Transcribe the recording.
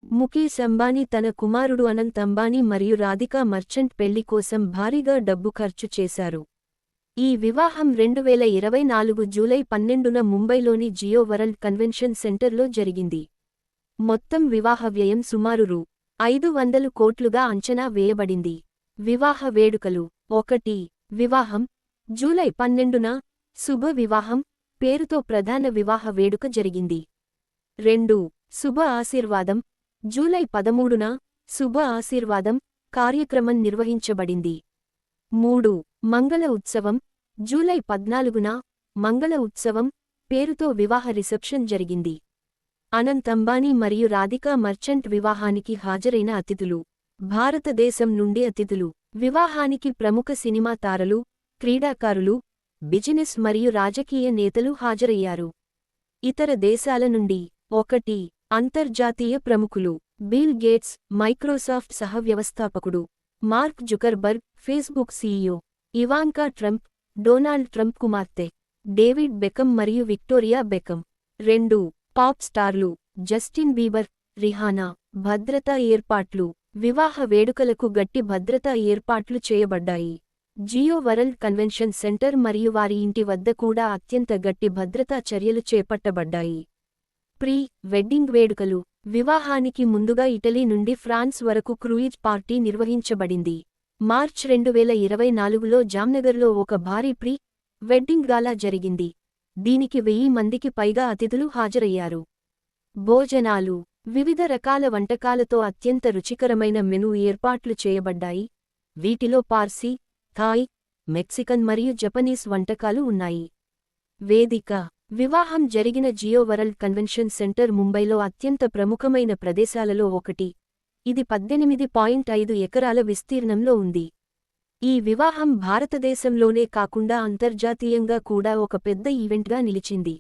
ముఖేశ్ అంబానీ తన కుమారుడు అనంత్ అంబానీ మరియు రాధికా మర్చెంట్ పెళ్లి కోసం భారీగా డబ్బు ఖర్చు చేశారు. ఈ వివాహం 2024 జూలై 12న ముంబైలోని జియో వరల్డ్ కన్వెన్షన్ సెంటర్లో జరిగింది. మొత్తం వివాహ వ్యయం సుమారు రూ. 500 కోట్లుగా అంచనా వేయబడింది. వివాహ వేడుకలు 1. వివాహం జూలై 12న శుభ వివాహం పేరుతో ప్రధాన వివాహ వేడుక జరిగింది. 2. శుభ ఆశీర్వాదం జూలై 13న శుభ ఆశీర్వాదం కార్యక్రమం నిర్వహించబడింది. 3. మంగళ ఉత్సవం జూలై 14న మంగళ ఉత్సవం పేరుతో వివాహ రిసెప్షన్ జరిగింది. అనంత్ అంబానీ మరియు రాధికా మర్చెంట్ వివాహానికి హాజరైన అతిథులు. భారతదేశం నుండి అతిథులు. వివాహానికి ప్రముఖ సినిమా తారలు, క్రీడాకారులు, బిజినెస్ మరియు రాజకీయ నేతలు హాజరయ్యారు. ఇతర దేశాల నుండి 1. అంతర్జాతీయ ప్రముఖులు. బిల్ గేట్స్, మైక్రోసాఫ్ట్ సహవ్యవస్థాపకుడు. Mark Zuckerberg, Facebook CEO. Ivanka Trump, Donald Trump కుమార్తె. డేవిడ్ బెకమ్ మరియు విక్టోరియా బెకమ్. 2. పాప్ స్టార్లు. Justin Bieber, Rihanna. భద్రతా ఏర్పాట్లు. వివాహ వేడుకలకు గట్టి భద్రతా ఏర్పాట్లు చేయబడ్డాయి. జియో వరల్డ్ కన్వెన్షన్ సెంటర్ మరియు వారి ఇంటి వద్ద కూడా అత్యంత గట్టి భద్రతా చర్యలు చేపట్టబడ్డాయి. ప్రీ వెడ్డింగ్ వేడుకలు. వివాహానికి ముందుగా ఇటలీ నుండి ఫ్రాన్స్ వరకు క్రూయిజ్ పార్టీ నిర్వహించబడింది. మార్చ్ 2024లో జామ్నగర్లో ఒక భారీ ప్రీ వెడ్డింగ్ గాలా జరిగింది. దీనికి 1000 మందికి పైగా అతిథులు హాజరయ్యారు. భోజనాలు. వివిధ రకాల వంటకాలతో అత్యంత రుచికరమైన మెనూ ఏర్పాట్లు చేయబడ్డాయి. వీటిలో పార్సీ, థాయ్, మెక్సికన్ మరియు జపనీస్ వంటకాలు ఉన్నాయి. వేదిక. వివాహం జరిగిన జియో వరల్డ్ కన్వెన్షన్ సెంటర్ ముంబైలో అత్యంత ప్రముఖమైన ప్రదేశాలలో ఒకటి. ఇది 18.5 ఎకరాల విస్తీర్ణంలో ఉంది. ఈ వివాహం భారతదేశంలోనే కాకుండా అంతర్జాతీయంగా కూడా ఒక పెద్ద ఈవెంట్గా నిలిచింది.